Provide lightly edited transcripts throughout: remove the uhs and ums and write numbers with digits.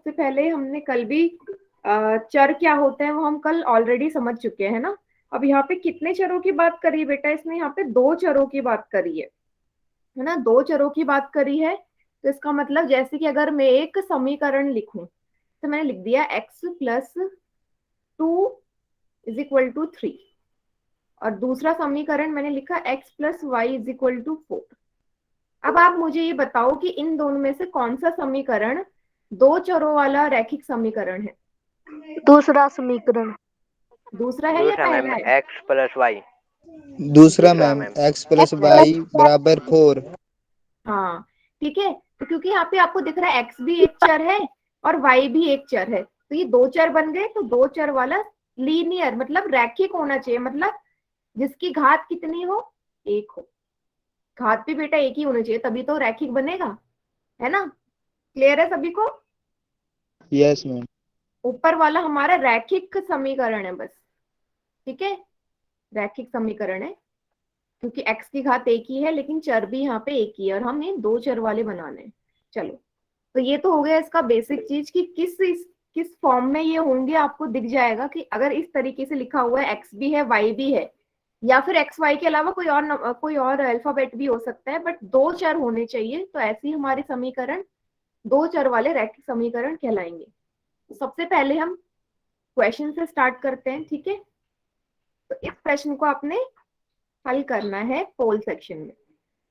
सबसे पहले हमने कल भी चर क्या होते हैं वो हम कल ऑलरेडी समझ चुके हैं ना। अब यहाँ पे कितने चरों की बात करी बेटा, इसने यहाँ पे दो चरों की बात करी है ना, दो चरों की बात करी है। तो इसका मतलब जैसे कि अगर मैं एक समीकरण लिखूं तो मैंने लिख दिया x+2 = 3 और दूसरा समीकरण मैंने लिखा x+y = 4। अब आप मुझे ये बताओ कि इन दोनों में से कौन सा समीकरण दो चरों वाला रैखिक समीकरण है? दूसरा समीकरण। दूसरा है या दूसरा मैम पहला है? x+y। दूसरा दूसरा मैम मैम। x+y = 4। हाँ ठीक है, तो क्योंकि यहाँ पे आपको दिख रहा है x भी एक चर है और y भी एक चर है, तो ये दो चर बन गए। तो दो चर वाला लीनियर मतलब रैखिक होना चाहिए, मतलब जिसकी घात कितनी हो, एक हो। घात भी बेटा एक ही होनी चाहिए तभी तो रैखिक बनेगा, है ना। क्लियर है सभी को? Yes ma'am. ऊपर वाला हमारा रैखिक समीकरण है बस, ठीक है, रैखिक समीकरण है क्योंकि x की घात एक ही है लेकिन चर भी यहाँ पे एक ही है और हम ये दो चर वाले बनाने हैं। चलो, तो ये तो हो गया इसका बेसिक चीज कि किस फॉर्म में ये होंगे। आपको दिख जाएगा कि अगर इस तरीके से लिखा हुआ है x भी है y भी है, या फिर एक्स वाई के अलावा कोई और अल्फाबेट भी हो सकता है, बट दो चर होने चाहिए, तो ऐसे ही हमारे समीकरण दो चर वाले रैखिक समीकरण कहलाएंगे। सबसे पहले हम क्वेश्चन से स्टार्ट करते हैं, ठीक है। तो इस प्रश्न को आपने हल करना है पोल सेक्शन में।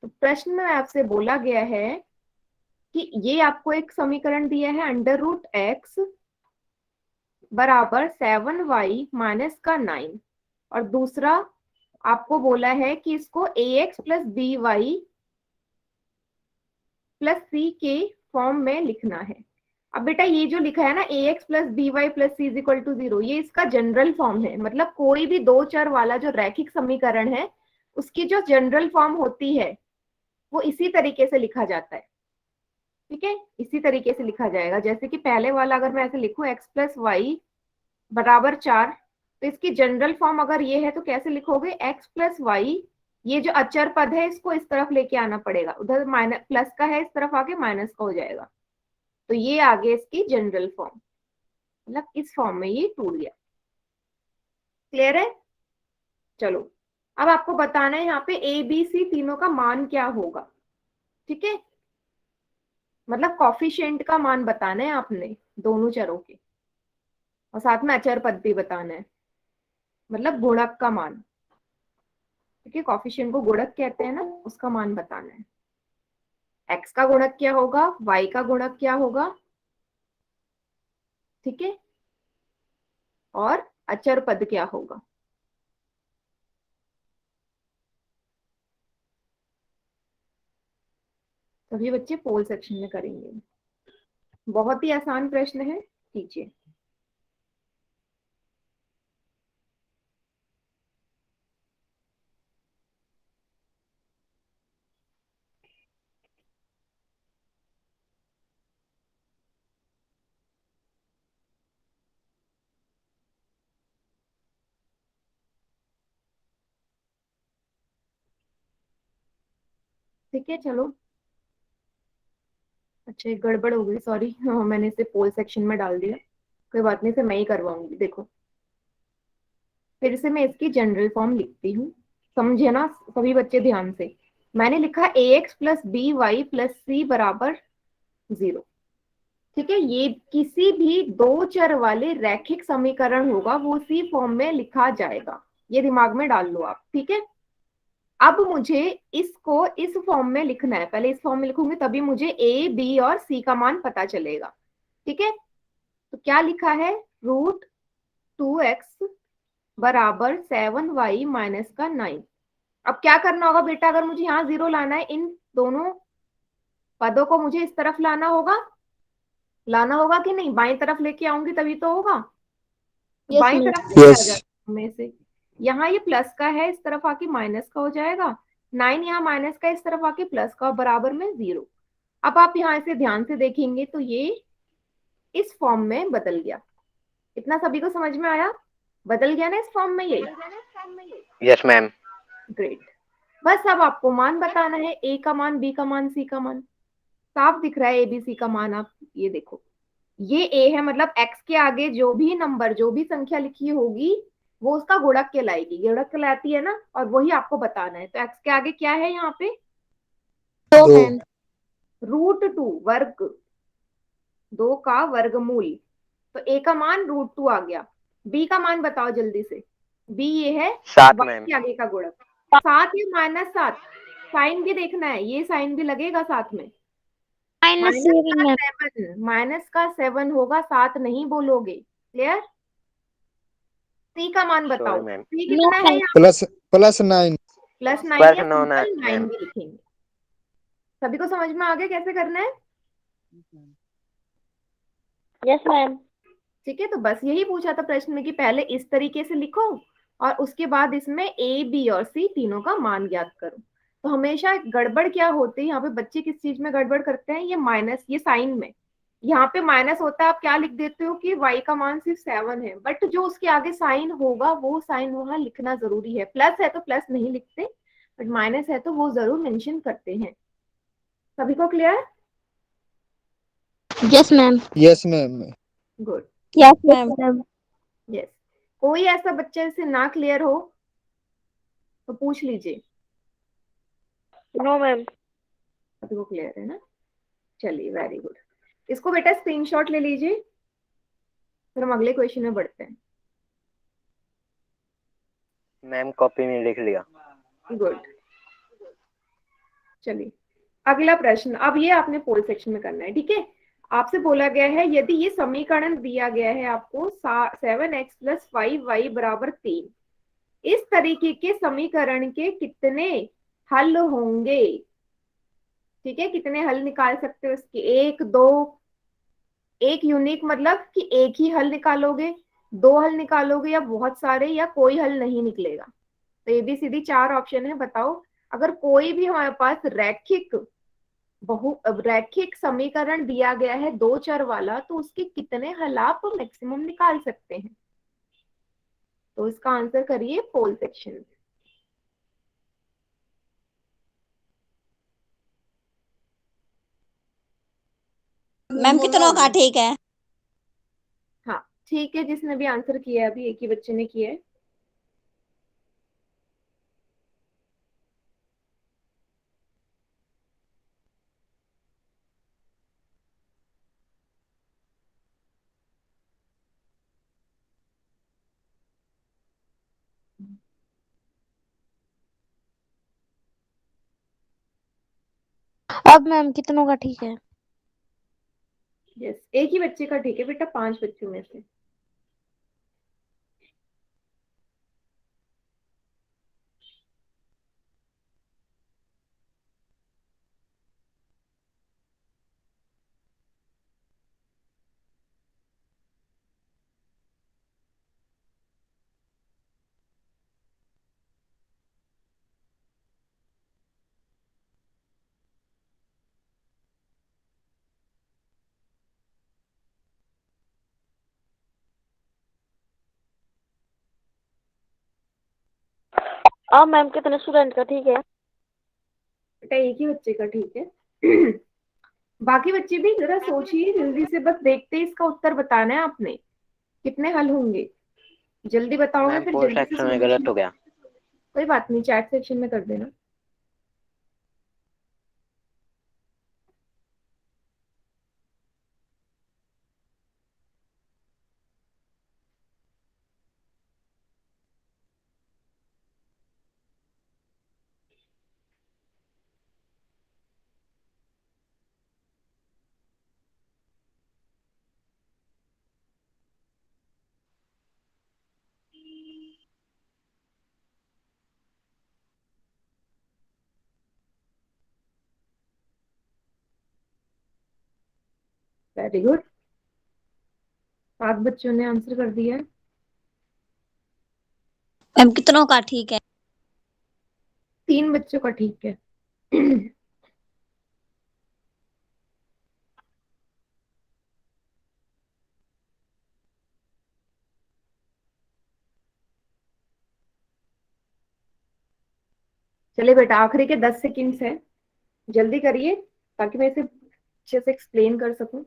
तो प्रश्न में आपसे बोला गया है कि ये आपको एक समीकरण दिया है √x = 7y - 9 और दूसरा आपको बोला है कि इसको ax + by + c के फॉर्म में लिखना है। अब बेटा ये जो लिखा है ना ax + by + c = 0, ये इसका जनरल फॉर्म है। मतलब कोई भी दो चर वाला जो रैखिक समीकरण है उसकी जो जनरल फॉर्म होती है वो इसी तरीके से लिखा जाता है, ठीक है, इसी तरीके से लिखा जाएगा। जैसे कि पहले वाला अगर मैं ऐसे लिखूं x + y = 4, तो इसकी जनरल फॉर्म अगर ये है तो कैसे लिखोगे, x + y, ये जो अचर पद है इसको इस तरफ लेके आना पड़ेगा, उधर माइनस प्लस का है इस तरफ आके माइनस का हो जाएगा, तो ये आगे इसकी जनरल फॉर्म, मतलब इस फॉर्म में ये टूट गया। क्लियर है? चलो, अब आपको बताना है यहाँ पे ए बी सी तीनों का मान क्या होगा, ठीक है, मतलब कॉफिशिएंट का मान बताना है आपने दोनों चरों के, और साथ में अचर पद भी बताना है, मतलब गुणक का मान, ठीक है, कॉफिशिएंट को गुणक कहते हैं ना, उसका मान बताना है। एक्स का गुणक क्या होगा, वाई का गुणक क्या होगा, ठीक है, और अचर पद क्या होगा। सभी बच्चे पोल सेक्शन में करेंगे। बहुत ही आसान प्रश्न है, कीजिए। ठीक है, चलो, अच्छा एक गड़बड़ हो गई, सॉरी, मैंने इसे पोल सेक्शन में डाल दिया, कोई बात नहीं, इसे मैं ही करवाऊंगी। देखो फिर से मैं इसकी जनरल फॉर्म लिखती हूँ, समझे ना सभी बच्चे ध्यान से। मैंने लिखा ax + by + c = 0, ठीक है, ये किसी भी दो चर वाले रैखिक समीकरण होगा वो उसी फॉर्म में लिखा जाएगा, ये दिमाग में डाल लो आप, ठीक है। अब मुझे इसको इस फॉर्म में लिखना है, पहले इस फॉर्म में लिखूंगी तभी मुझे a b और c का मान पता चलेगा, ठीक है। तो क्या लिखा है, √2x = 7y - 9। अब क्या करना होगा बेटा, अगर मुझे यहाँ 0 लाना है, इन दोनों पदों को मुझे इस तरफ लाना होगा कि नहीं, बाई तरफ लेके आऊंगी तभी तो होगा। तो यस बाई मैम। तरफ से आ यस। जाएगा में से, यहाँ ये प्लस का है इस तरफ आके माइनस का हो जाएगा, 9 यहाँ माइनस का इस तरफ आके प्लस का, बराबर में 0। अब आप यहाँ से ध्यान से देखेंगे तो ये इस फॉर्म में बदल गया। इतना सभी को समझ में आया? बदल गया ना इस फॉर्म में ये? Yes ma'am. ग्रेट। बस अब आपको मान बताना है, ए का मान, बी का मान, सी का मान। साफ दिख रहा है ए बी सी का मान, आप ये देखो ये a है, मतलब x के आगे जो भी नंबर, जो भी संख्या लिखी होगी वो उसका गुणक कहलाएगी, गुणक कहलाती है ना, और वही आपको बताना है। तो x के आगे क्या है यहाँ पे? 2 2 मैम। √2 वर्ग, 2 का वर्गमूल। तो a का मान √2 आ गया। b का मान बताओ जल्दी से। b ये है 7 y मैम। के आगे का गुणक। 7 या -7? साइन भी देखना है, ये साइन भी लगेगा साथ में। -7 मैम। माइनस का 7 होगा, 7 नहीं बोलोगे। क्लियर? c का मान सॉरी बताओ, मैम। c कितना है यहाँ? +9 +9 प्लस या 9 सिंपल 9 मैम। भी लिखेंगे। सभी को समझ में आ गया कैसे करना है? Yes ma'am. ठीक है, तो बस यही पूछा था प्रश्न में कि पहले इस तरीके से लिखो और उसके बाद इसमें ए बी और सी तीनों का मान ज्ञात करो। तो हमेशा गड़बड़ क्या होती है यहाँ पे, बच्चे किस चीज में गड़बड़ करते हैं? ये माइनस, ये साइन में। यहाँ पे माइनस होता है, आप क्या लिख देते हो कि y का मान सिर्फ 7 है, बट जो उसके आगे साइन होगा वो साइन वहां लिखना जरूरी है। प्लस है तो प्लस नहीं लिखते, बट माइनस है तो वो जरूर मेंशन करते हैं। सभी को clear? Yes ma'am. Yes ma'am. Good. Yes ma'am. Yes. कोई ऐसा बच्चे से ना क्लियर हो तो पूछ लीजिए। No ma'am. सभी को क्लियर है ना? चलिए, वेरी गुड। इसको बेटा स्क्रीनशॉट ले लीजिए, फिर हम अगले क्वेश्चन में बढ़ते हैं। मैम कॉपी में लिख लिया। गुड। चलिए अगला प्रश्न, अब ये आपने पोल सेक्शन में करना है, ठीक है? आपसे बोला गया है यदि ये समीकरण दिया गया है आपको 7x + 5y = 3, इस तरीके के समीकरण के कितने हल होंगे? ठीक है, कितने हल निकाल सकते हो इसके? एक, दो? एक यूनिक मतलब कि एक ही हल निकालोगे, दो हल निकालोगे, या बहुत सारे, या कोई हल नहीं निकलेगा? तो A B C D 4 option है, बताओ। अगर कोई भी हमारे पास रैखिक समीकरण दिया गया है दो चर वाला, तो उसके कितने हल आप मैक्सिमम निकाल सकते हैं? तो इसका आंसर करिए पोल सेक्शन में। मैम कितनों का ठीक है? हाँ ठीक है, जिसने भी आंसर किया है, अभी एक ही बच्चे ने किया है। अब मैम कितनों का ठीक है? यस, एक ही बच्चे का ठीक है बेटा, 5 बच्चों में से। अब मैम कितने स्टूडेंट का ठीक है? बेटा एक ही बच्चे का ठीक है। बाकी बच्चे भी जरा सोचिए जल्दी से, बस देखते ही इसका उत्तर बताना है आपने, कितने हल होंगे। जल्दी बताओगे मैम फिर पोल जल्दी से सेक्शन में गलत सोल्यूशन। हो गया। कोई बात नहीं, चैट सेक्शन में कर देना। वेरी गुड, 7 बच्चों ने आंसर कर दिया है। मैम कितनों का ठीक है? 3 बच्चों का ठीक है। चलिए बेटा, आखिरी के 10 सेकंड्स है, जल्दी करिए ताकि मैं इसे अच्छे से एक्सप्लेन कर सकूं।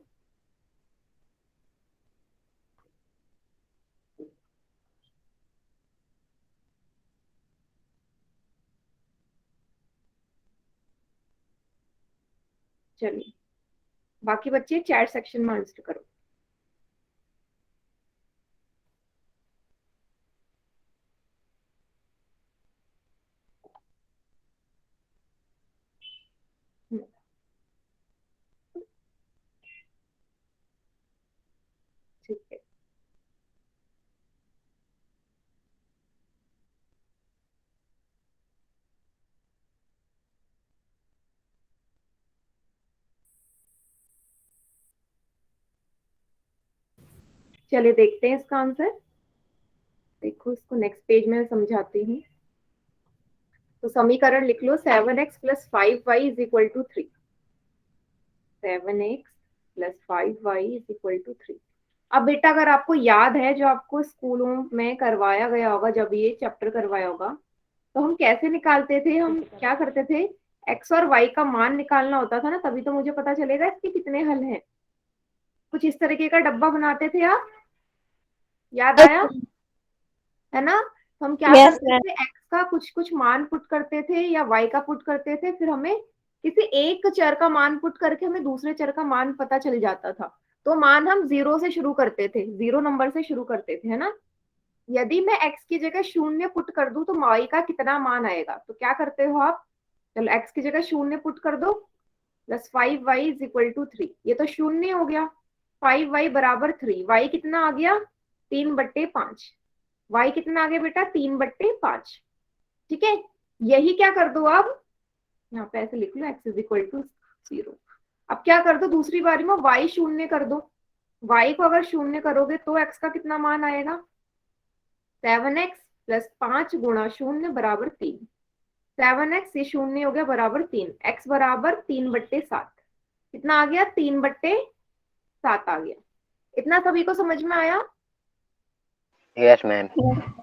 चलिए बाकी बच्चे चैट सेक्शन में आंसर करो। ठीक है, चलिए देखते हैं इसका आंसर। देखो इसको नेक्स्ट पेज में समझाती हूँ। तो समीकरण लिख लो 7x plus 5y is equal to 3। 7x plus 5y is equal to 3। अब बेटा अगर आपको याद है जो आपको स्कूलों में करवाया गया होगा, जब ये चैप्टर करवाया होगा, तो हम कैसे निकालते थे, हम क्या करते थे, x और y का मान निकालना होता था ना, तभी तो मुझे पता चलेगा इसके कितने हल हैं। कुछ इस तरीके का डब्बा बनाते थे आप, याद आया है ना। तो हम क्या यस करते थे, x का कुछ कुछ मान पुट करते थे या y का पुट करते थे, फिर हमें किसी एक चर का मान पुट करके हमें दूसरे चर का मान पता चल जाता था। तो मान हम 0 से शुरू करते थे, 0 नंबर से शुरू करते थे, है ना। यदि मैं x की जगह 0 पुट कर दूं तो y का कितना मान आएगा, तो क्या करते हो आप, चलो x की जगह 0 पुट कर दो, plus 5y is equal to 3। ये तो 0 हो गया, 5y बराबर 3, y कितना आ गया 3/5। y कितना आ गया बेटा 3/5। ठीक है, यही क्या कर दो अब, यहाँ पे ऐसे लिख लो x इज इक्वल टू 0। अब क्या कर दो, दूसरी बारी में y 0 कर दो। y को अगर 0 करोगे तो x का कितना मान आएगा, 7x प्लस 5 गुणा 0 बराबर 3। 7x ये 0 हो गया बराबर 3, x बराबर 3/7। कितना आ गया 3/7 आ गया। इतना सभी को समझ में आया यस मैम।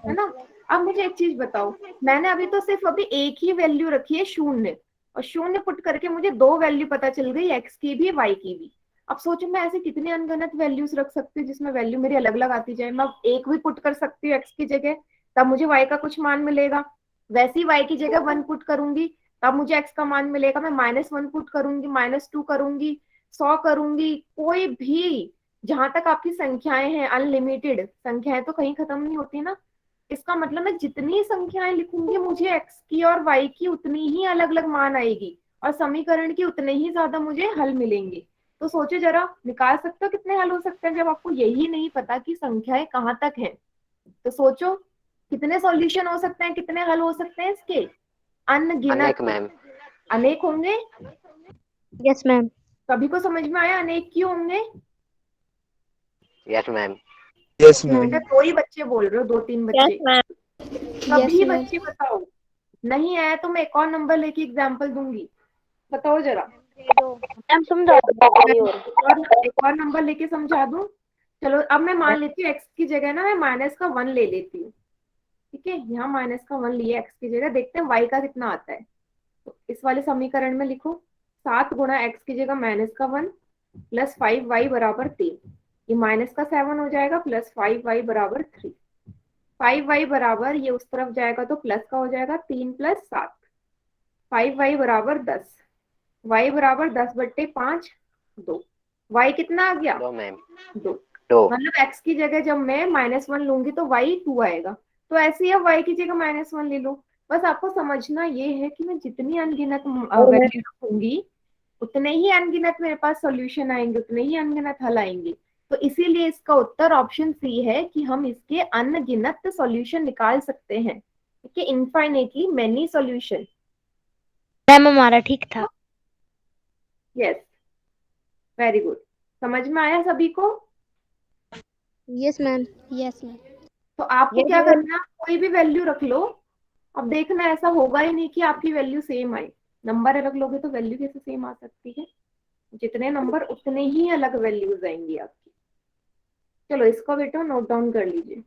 है ना। अब मुझे एक चीज बताओ, मैंने अभी तो सिर्फ अभी एक ही वैल्यू रखी है 0, और 0 पुट करके मुझे दो वैल्यू पता चल गई, x की भी y की भी। अब सोचो मैं ऐसे कितने अनगिनत वैल्यूज रख सकती हूँ जिसमें वैल्यू मेरी अलग अलग आती जाए। मैं एक भी पुट कर सकती हूँ x की जगह, तब मुझे y का कुछ मान मिलेगा। वैसे ही y की जगह 1 पुट करूंगी तब मुझे x का मान मिलेगा। मैं -1 पुट करूंगी, -2 करूंगी, 100 करूंगी, कोई भी, जहां तक आपकी संख्याएं हैं, अनलिमिटेड संख्याएं तो कहीं खत्म नहीं होती ना। इसका मतलब मैं जितनी संख्याएं लिखूंगी मुझे x की और y की उतनी ही अलग अलग मान आएगी, और समीकरण की उतने ही ज्यादा मुझे हल मिलेंगे। तो सोचो जरा, निकाल सकते हो कितने हल हो सकते हैं जब आपको यही नहीं पता कि संख्याएं कहाँ तक हैं। तो सोचो कितने सॉल्यूशन हो सकते हैं, कितने हल हो सकते हैं इसके, अनेक अनगिनत। मैम। अनेक होंगे। Yes ma'am. सभी को समझ में आया अनेक क्यों होंगे। Yes ma'am. यस बेटा मैम। 2 ही बच्चे बोल रहे हो, 2-3 यस बच्चे, मैम। सभी बच्चे बताओ। नहीं आया तो मैं एक और नंबर लेके एग्जाम्पल दूंगी, बताओ जरा। मैम समझा मैं दो और। एक और नंबर लेके समझा दूं। चलो अब मैं मान लेती हूँ x की जगह ना मैं -1 ले लेती हूँ। ठीक है, यहाँ -1 लिया x की जगह, देखते हैं y का कितना आता है। तो इस वाले समीकरण में लिखो 7 गुणा x की जगह -1 प्लस 5y बराबर 3। ये -7 हो जाएगा, प्लस 5y बराबर 3। 5y बराबर, ये उस तरफ जाएगा तो प्लस का हो जाएगा, 3 प्लस 7, 5y बराबर 10। y बराबर 10/5, 2। y कितना आ गया, 2 मैम। 2। 2। मतलब x की जगह जब मैं -1 लूंगी तो y 2 आएगा। तो ऐसे ही अब y की जगह -1 ले लो। बस आपको समझना ये है कि मैं जितनी अनगिनत वैल्यू रखूंगी उतने ही अनगिनत मेरे पास सॉल्यूशन आएंगे, उतने ही अनगिनत हल आएंगे। तो इसीलिए इसका उत्तर ऑप्शन सी है कि हम इसके अनगिनत सॉल्यूशन निकाल सकते हैं। ठीक है, इनफाइनेटली मेनी सॉल्यूशन। मैम हमारा ठीक था। Yes, very good. समझ में आया सभी को। Yes ma'am. Yes ma'am. तो आपको क्या करना, कोई भी वैल्यू रख लो। अब देखना ऐसा होगा ही नहीं कि आपकी वैल्यू सेम आए। नंबर अलग लोगे तो वैल्यू कैसे सेम आ सकती है, जितने नंबर उतने ही अलग वैल्यूज आएंगी आपकी। चलो इसको बेटा नोट डाउन कर लीजिए।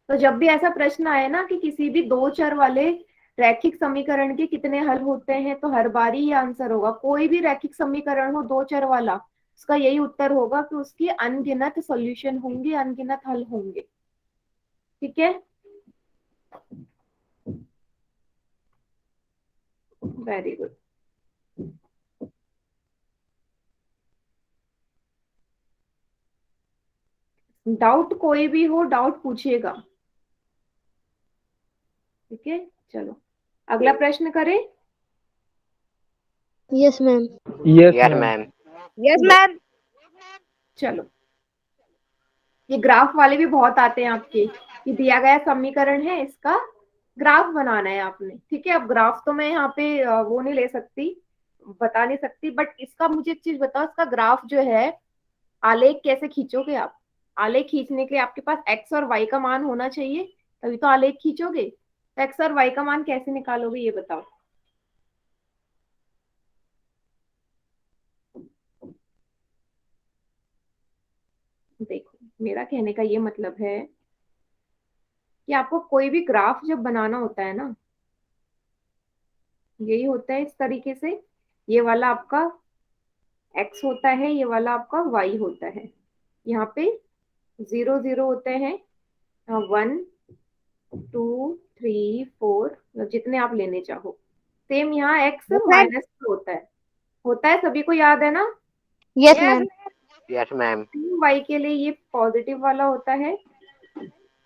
तो जब भी ऐसा प्रश्न आए ना कि किसी भी दो चर वाले रैखिक समीकरण के कितने हल होते हैं, तो हर बार ही आंसर होगा। कोई भी रैखिक समीकरण हो दो चर वाला, उसका यही उत्तर होगा कि उसकी अनगिनत सॉल्यूशन होंगे, अनगिनत हल होंगे। ठीक है, वेरी गुड। डाउट कोई भी हो, डाउट पूछिएगा, ठीक है। चलो अगला प्रश्न करें। Yes, ma'am. Yes, Yes, ma'am. ma'am. Yes, ma'am. चलो, ये ग्राफ वाले भी बहुत आते हैं आपके, कि दिया गया समीकरण है, इसका ग्राफ बनाना है आपने, ठीक है। अब ग्राफ तो मैं यहाँ पे वो नहीं ले सकती, बता नहीं सकती, बट इसका मुझे एक चीज बताओ, इसका ग्राफ जो है, आलेख कैसे खींचोगे आप? आलेख खींचने के लिए आपके पास एक्स और वाई का मान होना चाहिए, तभी तो आलेख खींचोगे। तो एक्स और वाई का मान कैसे निकालोगे, ये बताओ। देखो, मेरा कहने का ये मतलब है कि आपको कोई भी ग्राफ जब बनाना होता है ना, यही होता है इस तरीके से, ये वाला आपका x होता है, ये वाला आपका y होता है। यहाँ पे 0 0 होते हैं, 1 2 3 4, जितने आप लेने चाहो। सेम यहाँ x Yes, ma'am. माइनस होता है, सभी को याद है ना। Yes, ma'am. Yes, ma'am. y के लिए ये पॉजिटिव वाला होता है,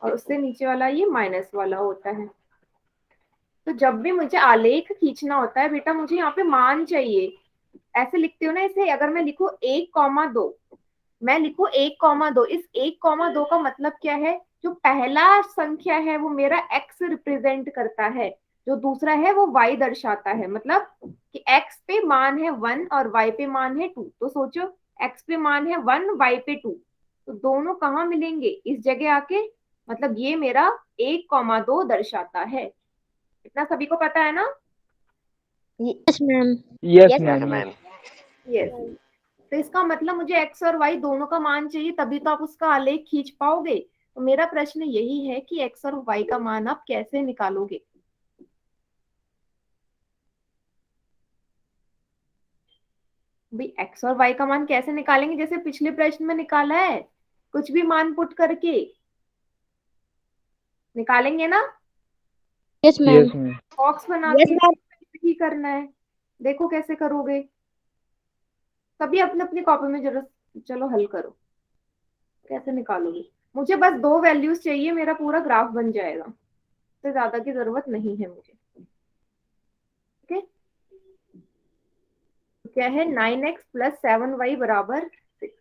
और उससे नीचे वाला ये माइनस वाला होता है। तो जब भी मुझे आलेख खींचना होता है बेटा, मुझे यहाँ पे मान चाहिए। ऐसे लिखती हूँ ना इसे, अगर मैं लिखूं 1,2, मैं लिखूं 1,2, इस 1,2 का मतलब क्या है? जो पहला संख्या है वो मेरा x रिप्रेजेंट करता है, जो दूसरा है वो y दर्शाता है। मतलब कि x पे मान है 1 और y पे मान है 2। तो सोचो, x पे मान है 1, y पे 2, तो दोनों कहाँ मिलेंगे? इस जगह आके। मतलब ये मेरा 1,2 दर्शाता है। इतना सभी को पता है ना? Yes, ma'am. Yes, Yes, Yes, ma'am. ma'am. Yes. तो इसका मतलब मुझे एक्स और वाई दोनों का मान चाहिए, तभी तो आप उसका आलेख खींच पाओगे। तो मेरा प्रश्न यही है कि एक्स और वाई का मान आप कैसे निकालोगे? भाई एक्स और वाई का मान कैसे निकालेंगे? जैसे पिछले प्रश्न में निकाला है, कुछ भी मान पुट करके निकालेंगे ना, Yes, ma'am. Yes, ma'am. Box बना Yes, के। ma'am. ही करना है, देखो कैसे करोगे। सभी अपने अपनी कॉपी में जरूर चलो हल करो, कैसे निकालोगे। मुझे बस 2 वैल्यूज चाहिए, मेरा पूरा ग्राफ बन जाएगा, उससे ज्यादा की जरूरत नहीं है मुझे, ठीक है। क्या है? 9x प्लस 7y बराबर 6।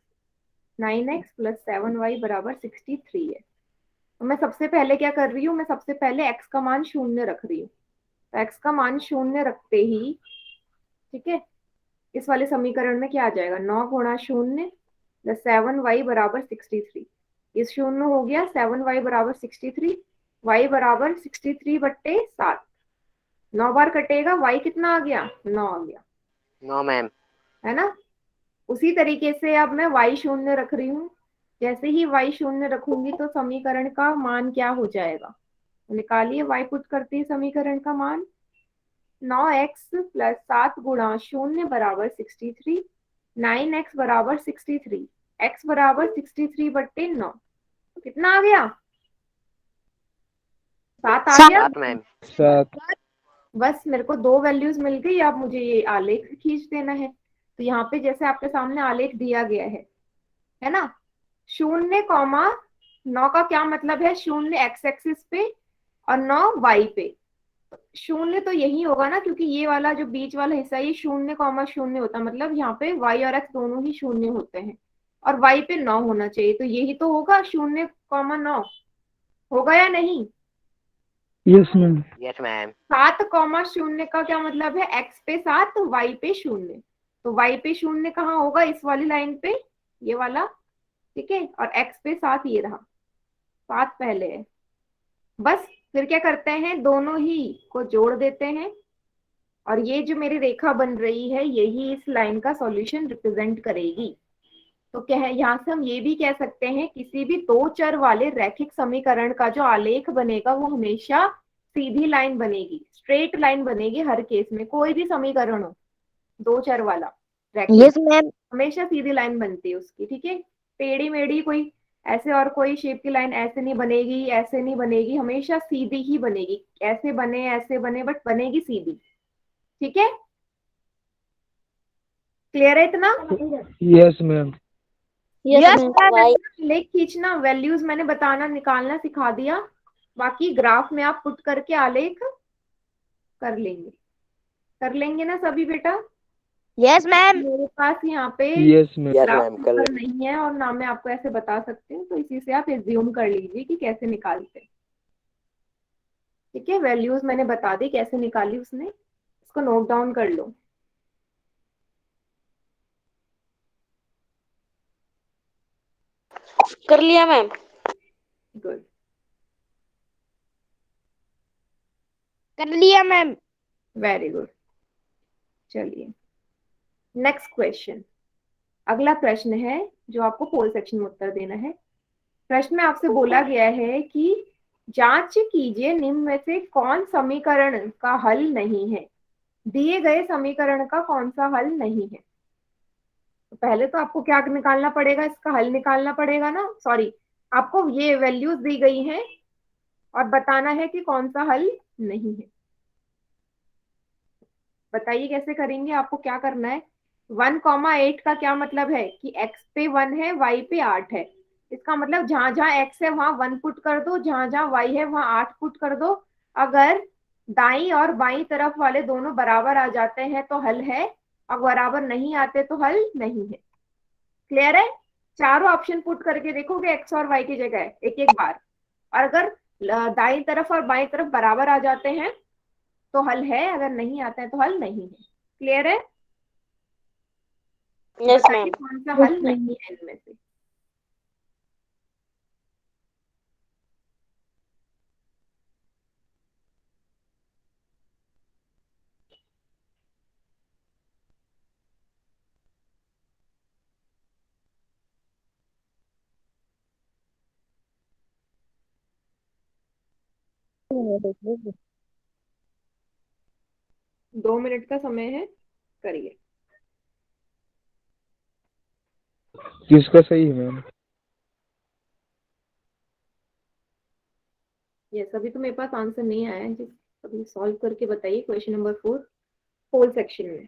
9x प्लस 7y बराबर 63 है। तो मैं सबसे पहले क्या कर रही हूँ, मैं सबसे पहले x का मान 0 रख रही हूँ। तो x का मान 0 रखते ही, ठीक है, इस वाले समीकरण में क्या आ जाएगा? 9 गुणा 0 प्लस 7y बराबर 63। ये 0 हो गया, 7y बराबर 63, y बराबर 63 बट्टे 7। 9 बार कटेगा, y कितना आ गया? 9 आ गया, No, ma'am. है ना। उसी तरीके से अब मैं y 0 रख रही हूँ। जैसे ही y 0 रखूंगी तो समीकरण का मान क्या हो जाएगा? तो निकालिए, y पुट करती है समीकरण का मान। 9x प्लस 7 गुणा 0 बराबर 63, 9x बराबर 63, x बराबर 63 बट्टे 9। कितना आ गया? 7 आ गया। 7, ma'am. 7. बस मेरे को 2 वैल्यूज मिल गई, अब मुझे ये आलेख खींच देना है। तो यहाँ पे जैसे आपके सामने आलेख दिया गया है ना। 0,9 का क्या मतलब है? 0 एक्स एक्सिस पे और 9 वाई पे। 0 तो यही होगा ना, क्योंकि ये वाला जो बीच वाला हिस्सा ये 0,0 होता है, मतलब यहाँ पे वाई और एक्स दोनों ही 0 होते हैं, और वाई पे 9 होना चाहिए। तो यही तो होगा, 0,9 होगा या नहीं? Yes, ma'am. Yes, ma'am. 7,0 का क्या मतलब है? एक्स पे 7, वाई पे 0। तो वाई पे 0 कहाँ होगा? इस वाली लाइन पे, ये वाला, ठीक है। और एक्स पे 7 ये रहा, 7 पहले है। बस फिर क्या करते हैं, दोनों ही को जोड़ देते हैं, और ये जो मेरी रेखा बन रही है यही इस लाइन का सॉल्यूशन रिप्रेजेंट करेगी। तो क्या है, यहाँ से हम ये भी कह सकते हैं, किसी भी 2 चर वाले रैखिक समीकरण का जो आलेख बनेगा वो हमेशा सीधी लाइन बनेगी, स्ट्रेट लाइन बनेगी हर केस में। कोई भी समीकरण हो 2 चर वाला रैखिक, Yes, ma'am. हमेशा सीधी लाइन बनती है उसकी, ठीक है। टेढ़ी मेढ़ी कोई ऐसे और कोई शेप की लाइन ऐसे नहीं बनेगी, ऐसे नहीं बनेगी, हमेशा सीधी ही बनेगी। ऐसे बने ऐसे बने, बट बनेगी सीधी, ठीक है। क्लियर है इतना? Yes, ma'am. Yes, ma'am. लेख खींचना, वैल्यूज मैंने बताना निकालना सिखा दिया, बाकी ग्राफ में आप पुट करके आलेख कर लेंगे ना सभी बेटा। Yes, ma'am. मेरे पास यहाँ पे Yes, ma'am. Yes, graph ma'am. कर पेपर नहीं है और ना मैं आपको ऐसे बता सकती हूँ, तो इसी से आप एज्यूम कर लीजिए कि कैसे निकालते हैं। ठीक है, वैल्यूज मैंने बता दी कैसे निकाली उसने, इसको नोट डाउन कर लो। कर लिया मैम। गुड, कर लिया मैम। Very good. चलिए नेक्स्ट क्वेश्चन, अगला प्रश्न है जो आपको पोल सेक्शन में उत्तर देना है। प्रश्न में आपसे बोला गया है कि जांच कीजिए निम्न में से कौन समीकरण का हल नहीं है, दिए गए समीकरण का कौन सा हल नहीं है। तो पहले तो आपको क्या निकालना पड़ेगा, इसका हल निकालना पड़ेगा ना, सॉरी, आपको ये वैल्यूज दी गई हैं और बताना है कि कौन सा हल नहीं है। बताइए कैसे करेंगे, आपको क्या करना है। 1,8 का क्या मतलब है कि x पे 1 है, y पे 8 है। इसका मतलब जहां जहां x है वहां 1 पुट कर दो, जहां जहां y है वहां 8 पुट कर दो। अगर दाई और बाई तरफ वाले दोनों बराबर आ जाते हैं तो हल है, और बराबर नहीं आते तो हल नहीं है। क्लियर है, चारों ऑप्शन पुट करके देखोगे एक्स और वाई की जगह एक एक बार, और अगर दाई तरफ और बाई तरफ बराबर आ जाते हैं तो हल है, अगर नहीं आते हैं तो हल नहीं है। क्लियर है, यस बताइए मैम। कौन सा हल नहीं है इनमें से। 2 मिनट का समय है, करिए। किसका सही है मैम? ये अभी तो मेरे पास आंसर नहीं आया है, अभी सॉल्व करके बताइए क्वेश्चन नंबर 4 होल सेक्शन में।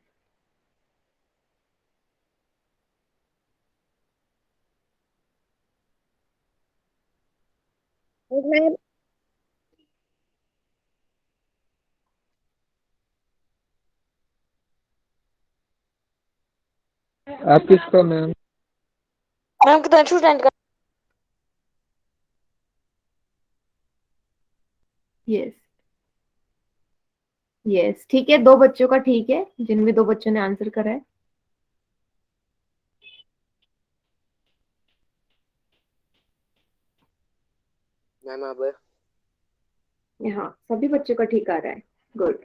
आप किसका मैम? मैम कितना स्टूडेंट का? यस यस, ठीक है, 2 बच्चों का ठीक है, जिन भी 2 बच्चों ने आंसर करा है। मैम अब हाँ, सभी बच्चों का ठीक आ रहा है, good.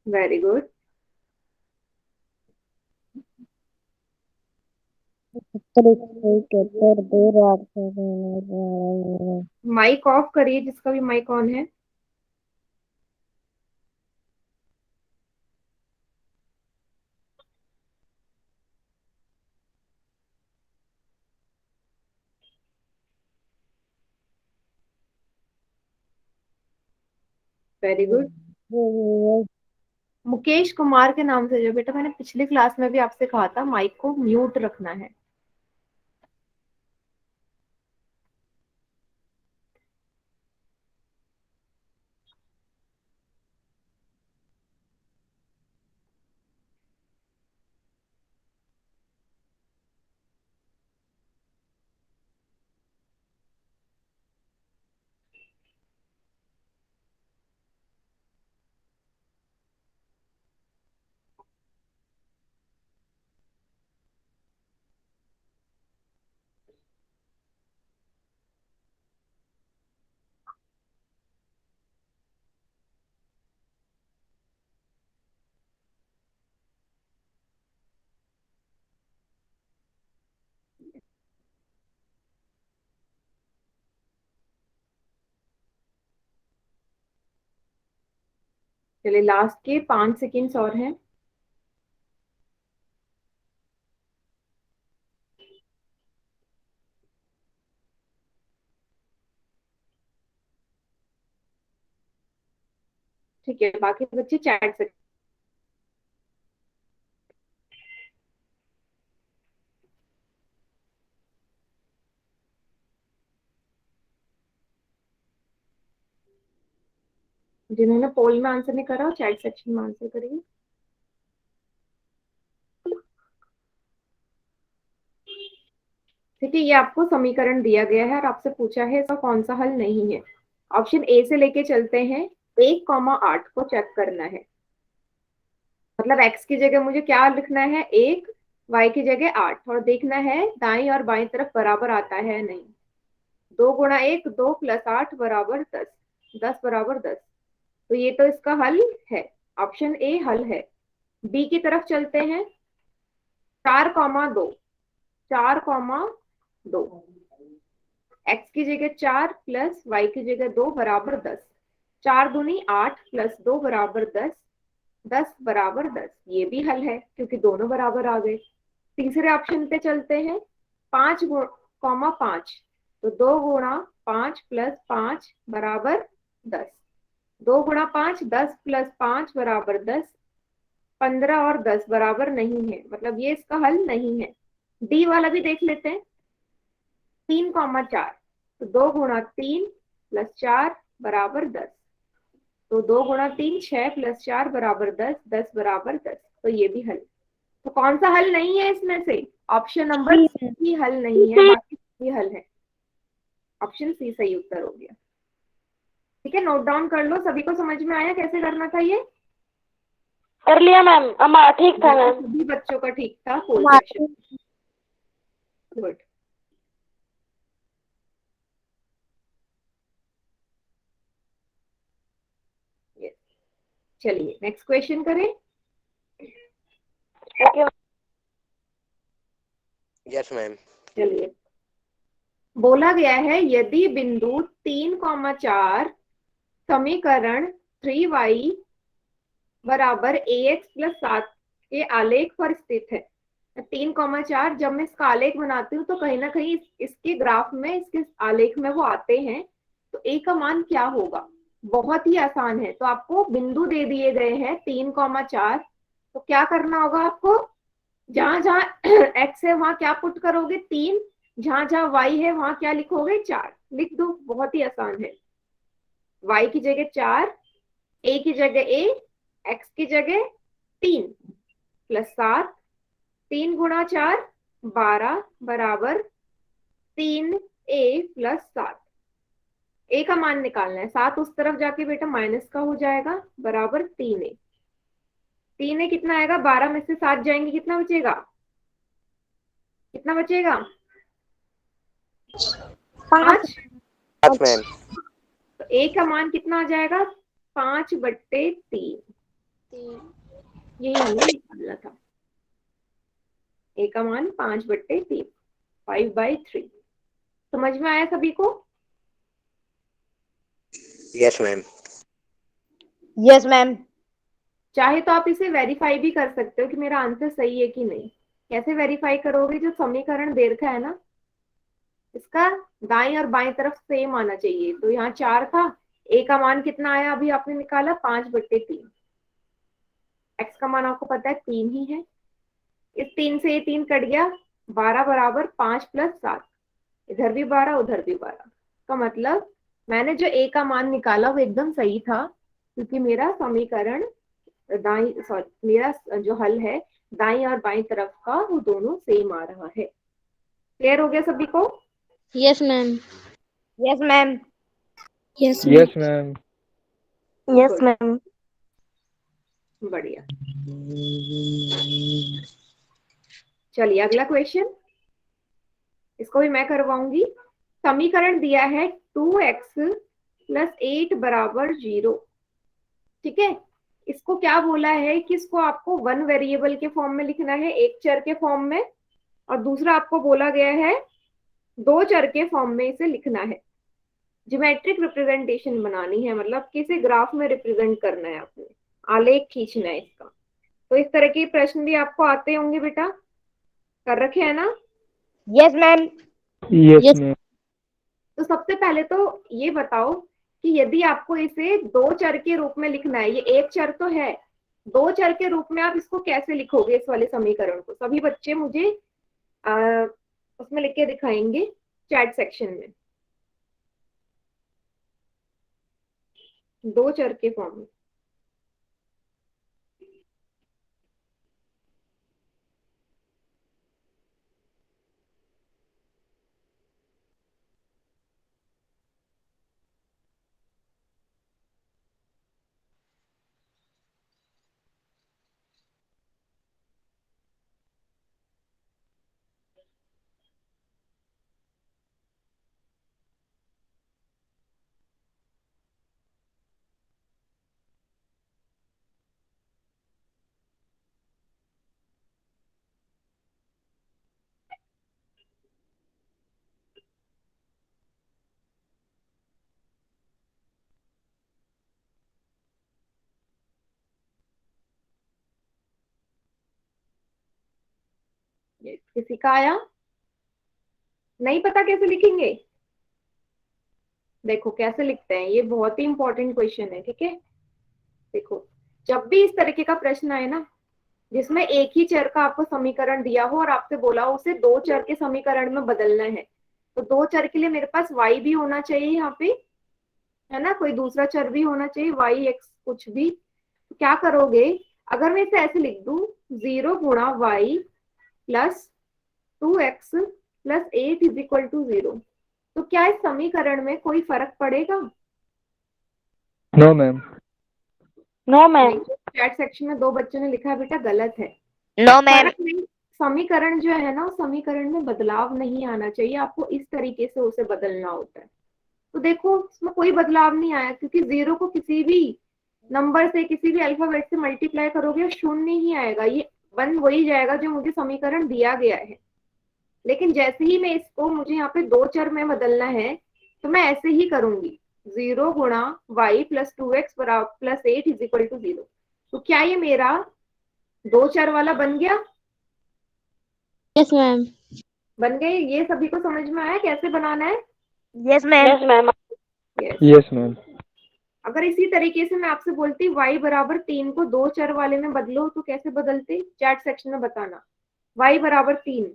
Very good. Mike off करिए जिसका भी माइक ऑन है। Very good. मुकेश कुमार के नाम से जो बेटा, मैंने पिछली क्लास में भी आपसे कहा था माइक को म्यूट रखना है। चलिए लास्ट के 5 सेकेंड्स और हैं। ठीक है, बाकी बच्चे चैट से जिन्होंने पोल में आंसर नहीं करा चैट सेक्शन में आंसर करिए। ठीक है, ये आपको समीकरण दिया गया है और आपसे पूछा है इसका कौन सा हल नहीं है। ऑप्शन ए से लेके चलते हैं। 1,8 को चेक करना है, मतलब x की जगह मुझे क्या लिखना है 1, y की जगह 8, और देखना है दाईं और बाईं तरफ बराबर आता है नहीं। 2 गुणा 1 2 प्लस 8 बराबर 10, 10 बराबर 10, तो ये तो इसका हल है, ऑप्शन ए हल है। बी की तरफ चलते हैं। 4,2, 4,2, x की जगह 4 प्लस y की जगह 2 बराबर 10, 4 दूनी 8 प्लस 2 बराबर 10, 10 बराबर 10, ये भी हल है क्योंकि दोनों बराबर आ गए। तीसरे ऑप्शन पे चलते हैं। 5,5, तो 2 गुणा 5 प्लस 5 बराबर 10, 2 गुणा 5 10 प्लस 5 बराबर 10, 15 और 10 बराबर नहीं है, मतलब ये इसका हल नहीं है। डी वाला भी देख लेते हैं। 3,4, तो 2 गुणा 3 प्लस 4 बराबर 10, तो 2 गुणा 3 6 प्लस 4 बराबर 10, 10 बराबर 10, तो ये भी हल। तो कौन सा हल नहीं है इसमें से? ऑप्शन नंबर सी हल नहीं है, बाकी सभी हल है। ऑप्शन सी सही उत्तर हो गया। ठीक है, नोट डाउन कर लो। सभी को समझ में आया कैसे करना था ये? कर लिया मैम, ठीक था मैम। सभी बच्चों का ठीक था। पोल सेक्शन गुड। चलिए नेक्स्ट क्वेश्चन करें। Okay yes ma'am. चलिए, बोला गया है यदि बिंदु 3,4 समीकरण 3y बराबर ax प्लस 7 के आलेख पर स्थित है। 3,4 जब मैं इसका आलेख बनाती हूँ तो कहीं ना कहीं इसके ग्राफ में, इसके आलेख में वो आते हैं, तो a का मान क्या होगा? बहुत ही आसान है। तो आपको बिंदु दे दिए गए हैं 3,4, तो क्या करना होगा आपको? जहां जहां x है वहां क्या पुट करोगे? 3, जहां जहां y है वहां क्या लिखोगे? 4 लिख दो, बहुत ही आसान है। y की जगह 4, a की जगह a, x की जगह 3 प्लस 7, 3 गुणा 4 12 बराबर 3a प्लस 7। a का मान निकालना है। 7 उस तरफ जाके बेटा माइनस का हो जाएगा, बराबर 3a। 3a कितना आएगा? 12 में से 7 जाएंगे, कितना बचेगा? कितना बचेगा? 5। 5 मैम। तो a का मान कितना आ जाएगा? 5/3। यही हमने निकालना था। a का मान 5/3, 5/3। समझ में आया सभी को? Yes ma'am. Yes ma'am. चाहे तो आप इसे वेरीफाई भी कर सकते हो कि मेरा आंसर सही है कि नहीं। कैसे वेरीफाई करोगे? जो समीकरण दे रखा है ना, इसका दाईं और बाईं तरफ सेम आना चाहिए। तो यहाँ 4 था, a का मान कितना आया अभी आपने निकाला? 5/3। x का मान आपको पता है 3 ही है। इस 3 से ये 3 कट गया, 12 बराबर 5 प्लस 7, इधर भी 12 उधर भी 12, का मतलब मैंने जो a का मान निकाला वो एकदम सही था, क्योंकि मेरा समीकरण मेरा जो हल है दाईं और बाईं तरफ का वो दोनों सेम आ रहा है। क्लियर हो गया सभी को? Yes ma'am. Yes ma'am. Yes yes ma'am. Yes ma'am. बढ़िया। चलिए अगला क्वेश्चन, इसको भी मैं करवाऊंगी। समीकरण दिया है 2x प्लस 8 बराबर 0। ठीक है, इसको क्या बोला है कि इसको आपको 1 वेरिएबल के फॉर्म में लिखना है, एक चर के फॉर्म में, और दूसरा आपको बोला गया है 2 चर के फॉर्म में इसे लिखना है। ज्योमेट्रिक रिप्रेजेंटेशन बनानी है, मतलब किसी ग्राफ में रिप्रेजेंट करना है, आपने आलेख खींचना है इसका। तो इस तरह के प्रश्न भी आपको आते होंगे बेटा, कर रखे है ना? Yes ma'am. Yes ma'am. तो सबसे पहले तो ये बताओ कि यदि आपको इसे दो चर के रूप में लिखना है, ये एक चर तो है, दो चर के रूप में आप इसको कैसे लिखोगे इस वाले समीकरण को? सभी बच्चे मुझे उसमें लिख के दिखाएंगे चैट सेक्शन में, दो चर के फॉर्म में। ये किसी का आया? नहीं पता कैसे लिखेंगे? देखो कैसे लिखते हैं, ये बहुत ही इंपॉर्टेंट क्वेश्चन है, ठीक है। देखो, जब भी इस तरीके का प्रश्न आए ना, जिसमें एक ही चर का आपको समीकरण दिया हो और आपसे बोला हो उसे दो चर के समीकरण में बदलना है, तो दो चर के लिए मेरे पास y भी होना चाहिए यहाँ पे, है ना, कोई दूसरा चर भी होना चाहिए, y x कुछ भी। तो क्या करोगे, अगर मैं इसे ऐसे लिख दूं, 0 × y + 2x + 8 = 0, तो क्या इस समीकरण में कोई फर्क पड़ेगा? No ma'am. No ma'am. Chat section में दो बच्चों ने लिखा है बेटा गलत है। No ma'am. फर्क नहीं, समीकरण जो है ना, उस समीकरण में बदलाव नहीं आना चाहिए, आपको इस तरीके से उसे बदलना होता है। तो देखो इसमें कोई बदलाव नहीं आया, क्योंकि 0 को किसी भी नंबर से, किसी भी अल्फाबेट से मल्टीप्लाई करोगे शून्य ही आएगा, ये बन वही जाएगा जो मुझे समीकरण दिया गया है। लेकिन जैसे ही मैं इसको, मुझे यहाँ पे दो चर में बदलना है, तो मैं ऐसे ही करूंगी, 0 × y + 2x + 8 = 0। तो क्या ये मेरा दो चर वाला बन गया? Yes ma'am. बन गए? ये सभी को समझ में आया कैसे बनाना है? Yes ma'am. Yes ma'am. Yes. Yes ma'am. अगर इसी तरीके से मैं आपसे बोलती y = 3 को दो चर वाले में बदलो, तो कैसे बदलते? चैट सेक्शन में बताना, y = 3।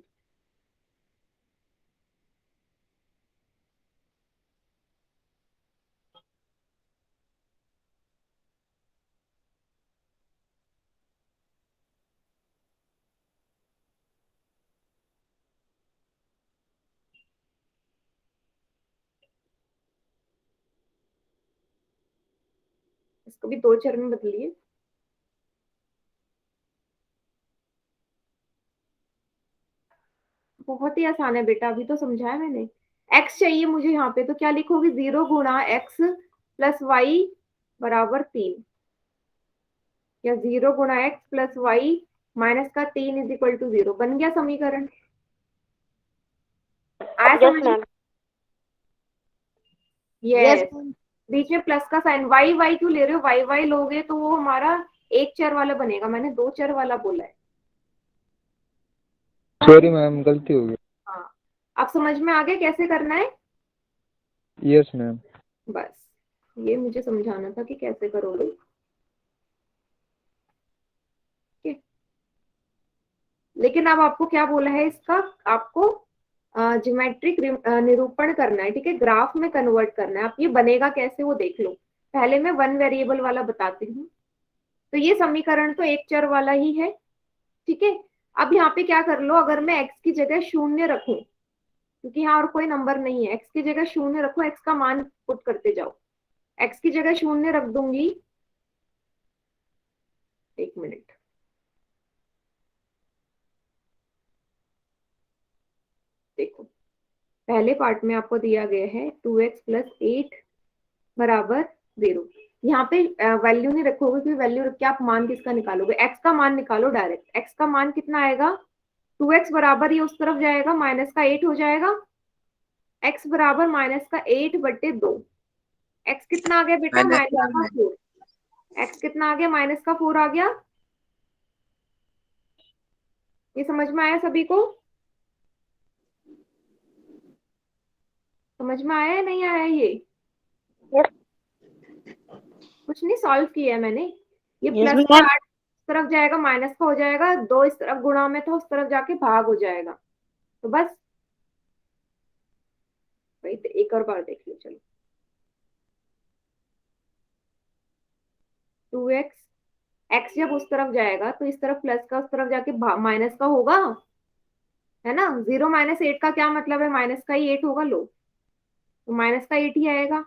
इसको भी दो चर में बदलिए। बहुत ही आसान है बेटा, अभी तो समझाया मैंने। x चाहिए मुझे यहाँ पे, तो क्या लिखोगे, 0 × x + y = 3, या 0 × x + y - 3 = 0। बन गया समीकरण? आया यस समझ? मैम। यस। बीच में प्लस का साइन, वाई वाई क्यों ले रहे हो? वाई वाई लोगे तो वो हमारा एक चर वाला बनेगा, मैंने दो चर वाला बोला है। सॉरी मैम, गलती हो गई। हाँ, अब समझ में आ गया कैसे करना है? Yes ma'am. बस ये मुझे समझाना था कि कैसे करोगे। ठीक है? लेकिन अब आपको क्या बोला है इसका, आपको ज्योमेट्रिक निरूपण करना है, ठीक है, ग्राफ में कन्वर्ट करना है। आप ये बनेगा कैसे वो देख लो। पहले मैं वन वेरिएबल वाला बताती हूँ। तो ये समीकरण तो एक चर वाला ही है, ठीक है। अब यहाँ पे क्या कर लो, अगर मैं x की जगह 0 रखूं, क्योंकि यहाँ और कोई नंबर नहीं है, x की जगह 0 रखो, x का मान पुट करते जाओ। x की जगह 0 रख दूंगी, एक मिनट, देखो पहले पार्ट में आपको दिया गया है 2x + 8 = 0। यहाँ पे वैल्यू नहीं रखोगे, क्योंकि वैल्यू रख के आप मान किसका निकालोगे? x का मान निकालो डायरेक्ट। x का मान कितना आएगा? 2x बराबर, ये उस तरफ जाएगा, -8 हो जाएगा, x बराबर -8/2। x कितना आ गया बेटा? -4। x कितना आ गया? -4 आ गया। ये समझ में आया सभी को? समझ में आया या नहीं आया ये? यस कुछ नहीं सॉल्व किया है मैंने। ये Yes, प्लस का ma'am. 8 इस तरफ जाएगा, माइनस का हो जाएगा, 2 इस तरफ गुणा में तो उस तरफ जाके भाग हो जाएगा। तो बस वही तो एक और बार देख लो। चलो 2x, x जब उस तरफ जाएगा तो इस तरफ प्लस का, उस तरफ जाके माइनस का होगा, है ना। 0 - 8 का क्या मतलब है, माइनस का ही 8 होगा। लो तो माइनस का 8 ही आएगा।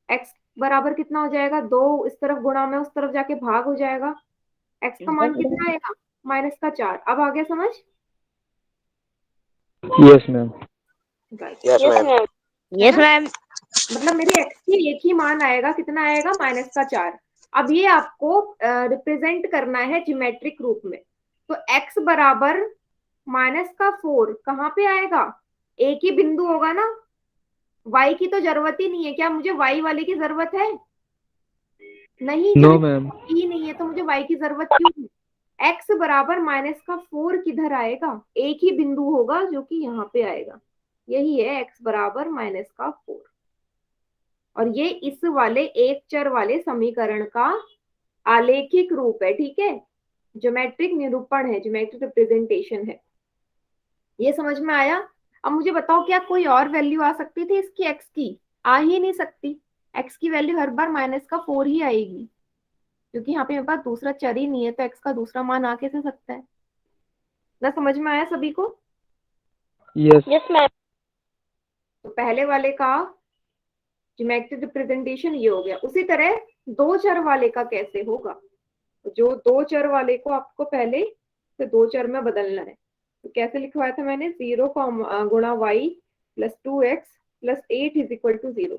x बराबर कितना हो जाएगा, 2 इस तरफ गुणा में उस तरफ जाके भाग हो जाएगा। x का मान कितना आएगा, माइनस का 4। अब आ गया समझ? Yes, ma'am. Right. Yes, yes ma'am. Ma'am. Yes, ma'am. मतलब मेरी x की एक ही मान आएगा, कितना आएगा, माइनस का 4। अब ये आपको रिप्रेजेंट करना है ज्योमेट्रिक रूप में। तो x बराबर माइनस का 4 कहाँ पे आएगा, एक ही बिंदु होगा ना। y की तो जरूरत ही नहीं है। क्या मुझे y वाले की जरूरत है? नहीं। No, जब ma'am. ही नहीं है तो मुझे y की जरूरत क्यों है? x बराबर माइनस का 4 किधर आएगा, एक ही बिंदु होगा जो कि यहाँ पे आएगा। यही है x बराबर माइनस का 4। और ये इस वाले एक चर वाले समीकरण का आलेखिक रूप है, ठीक है। ज्योमेट्रिक निरूपण है, ज्योमेट्रिक रिप्रेजेंटेशन है। ये समझ में आया? अब मुझे बताओ, क्या कोई और वैल्यू आ सकती थी इसकी, x की? आ ही नहीं सकती। x की वैल्यू हर बार माइनस का 4 ही आएगी, क्योंकि यहाँ पे मेरे पास दूसरा चर ही नहीं है, तो x का दूसरा मान आ कैसे सकता है। ना समझ में आया सभी को? Yes. Yes ma'am. तो पहले वाले का ज्योमेट्रिक रिप्रेजेंटेशन ये हो गया। उसी तरह दो चर वाले का कैसे होगा। जो दो चर वाले को आपको पहले से दो चर में बदलना है। तो कैसे लिखवाया था मैंने, 0 गुणा y plus 2x plus 8 is equal to 0।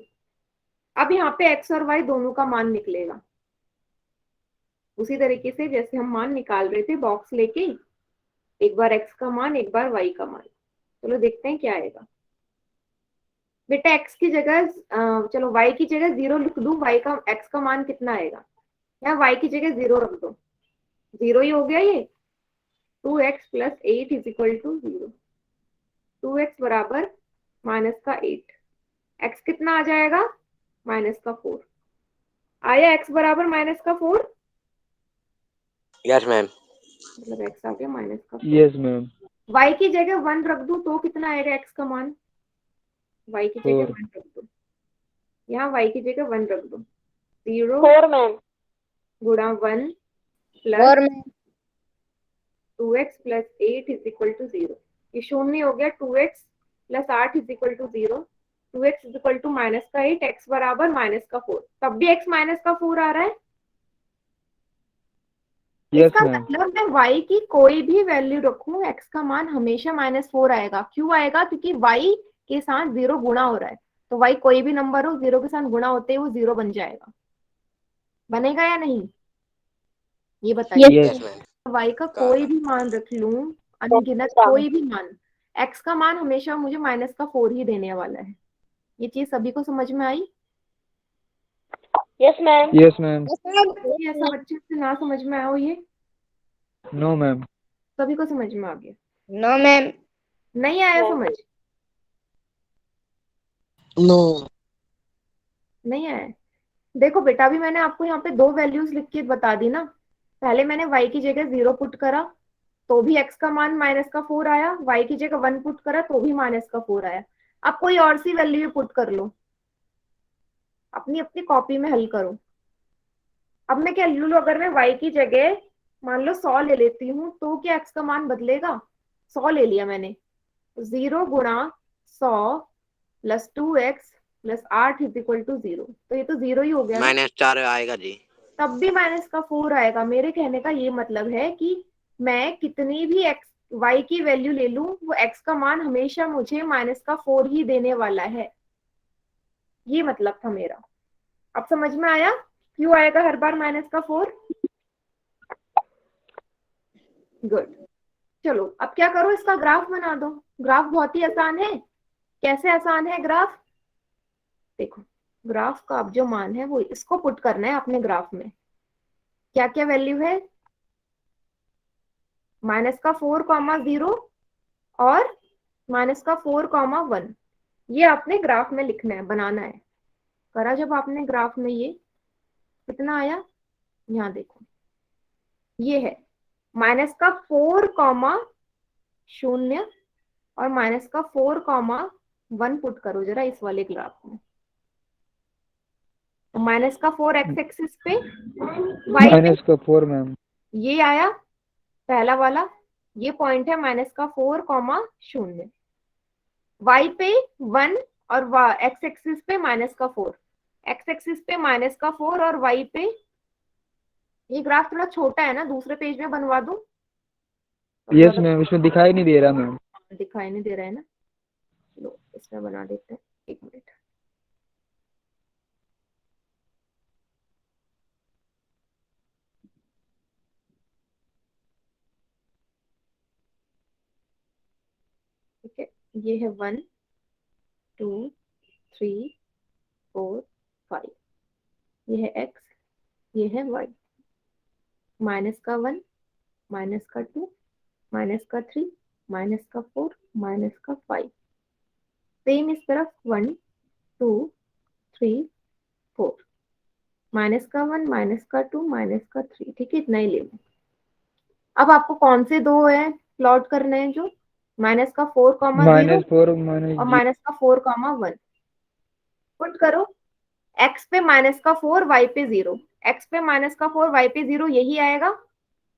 अब यहाँ पे x और y दोनों का मान निकलेगा उसी तरीके से जैसे हम मान निकाल रहे थे बॉक्स लेके, एक बार x का मान एक बार y का मान। चलो देखते हैं क्या आएगा। बेटा x की जगह चलो y की जगह 0 लिख दूं, x का मान कितना आएगा, यहाँ y की जगह 0 रख दो, 0 ही हो गया ये। 2x plus 8 is equal to 0। 2x बराबर माइनस का 8, x कितना आ जाएगा, माइनस का 4। आया x बराबर माइनस का 4, Yes, ma'am. मतलब x आ गया माइनस का 4। Yes, ma'am. y की जगह 1 रख दूं तो कितना आएगा x का मान, y की जगह 1 रख दो, यहाँ y की जगह 1 रख दो। 0 4 मैम। गुणा 1 plus Four, ma'am. 2x plus 8 is equal to 0। ये शून्य हो गया। 2x plus 8 is equal to 0। 2x is equal to minus का 8, x बराबर माइनस का 4। तब भी x माइनस का 4 आ रहा है। Yes, इसका ma'am. मतलब मैं y की कोई भी वैल्यू रखूं, x का मान हमेशा माइनस 4 आएगा। क्यों आएगा, क्योंकि y के साथ 0 गुणा हो रहा है। तो y कोई भी नंबर हो, 0 के साथ गुणा होते ही वो 0 बन जाएगा। बनेगा या नहीं, ये बताइए। Yes. Yes, ma'am. y का कहा कोई था। भी मान रख लूं, अनगिनत कोई भी मान, x का मान हमेशा मुझे माइनस का 4 ही देने वाला है। ये चीज सभी को समझ में आई? Yes ma'am. Yes, ma'am. कोई ऐसा बच्चे से ना समझ में आया हो ये? No, ma'am. सभी को समझ में आ गया? No, ma'am. नहीं आया No. समझ? No. नहीं आया? देखो बेटा, अभी मैंने आपको यहाँ पे दो वैल्यूज लिख के बता दी ना। पहले मैंने y की जगह 0 पुट करा तो भी x का मान माइनस का 4 आया, y की जगह 1 पुट करा तो भी माइनस का 4 आया। अब कोई और सी वैल्यू पुट कर लो, अपनी अपनी कॉपी में हल करो। अब मैं क्या लूँ, अगर मैं y की जगह मान लो 100 ले लेती हूँ तो क्या x का मान बदलेगा? 100 ले लिया मैंने, 0 गुणा 100 plus 2x plus 8 is equal to 0। तो ये तो 0 ही हो गया ना। -4 आएगा जी। तब भी माइनस का 4 आएगा। मेरे कहने का ये मतलब है कि मैं कितनी भी x y की वैल्यू ले लूं, वो x का मान हमेशा मुझे माइनस का 4 ही देने वाला है। ये मतलब था मेरा। अब समझ में आया क्यों आएगा हर बार माइनस का 4? गुड। चलो अब क्या करो, इसका ग्राफ बना दो। ग्राफ बहुत ही आसान है। कैसे आसान है ग्राफ? देखो, ग्राफ का अब जो मान है वो इसको पुट करना है अपने ग्राफ में। क्या क्या वैल्यू है? माइनस का 4,0 और माइनस का 4,1। ये आपने ग्राफ में लिखना है, बनाना है। करा जब आपने ग्राफ में ये, कितना आया, यहाँ देखो ये है माइनस का 4,0 और माइनस का 4,1 पुट करो जरा इस वाले ग्राफ में। माइनस का 4 एक्स एक्सिस पे, वाई पे माइनस का 4 मैम। ये आया पहला वाला, ये पॉइंट है माइनस का 4,0, वाई पे 1 और एक्स एक्सिस पे माइनस का 4, एक्स एक्सिस पे माइनस का 4 और वाई पे, ये ग्राफ थोड़ा छोटा है ना, दूसरे पेज में बनवा दूं? यस मैम, इसमें दिखाई नहीं दे रहा मैम। दिखाई नहीं दे रहा है ना, चलो इसमें बना देते हैं, एक मिनट। ठीक है, ये है 1 2 3 4 5, ये है x, ये है y, माइनस का 1 माइनस का 2 माइनस का 3 माइनस का 4 माइनस का 5, सेम इस तरफ 1 2 3 4, माइनस का 1 माइनस का 2 माइनस का 3, ठीक है, इतना ही ले लो। अब आपको कौन से दो है प्लॉट करने हैं, जो माइनस का 4,0 -4 और माइनस का 4,1 पुट करो। x पे माइनस का 4 y पे 0, x पे माइनस का 4 y पे 0 यही आएगा,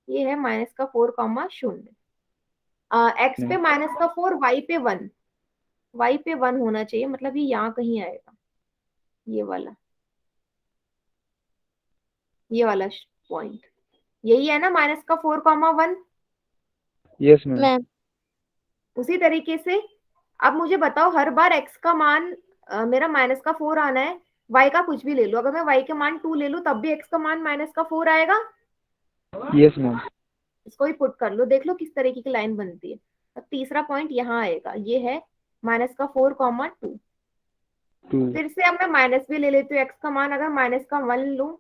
ये है माइनस का 4,0। x पे माइनस का 4 y पे 1, y पे 1 होना चाहिए, मतलब ये यहाँ कहीं आएगा, ये वाला पॉइंट यही है ना, माइनस का 4,1। Yes ma'am. मैम उसी तरीके से अब मुझे बताओ, हर बार x का मान मेरा माइनस का 4 आना है, y का कुछ भी ले लो, अगर मैं y के मान 2 ले लूं तब भी x का मान माइनस का 4 आएगा। Yes ma'am. इसको ही पुट कर लो, देख लो किस तरीके की लाइन बनती है। अब तीसरा पॉइंट यहाँ आएगा, ये है माइनस का 4,2। 2 फिर से अब मैं माइनस भी ले लेती हूँ, x का मान अगर माइनस का 1 लूं,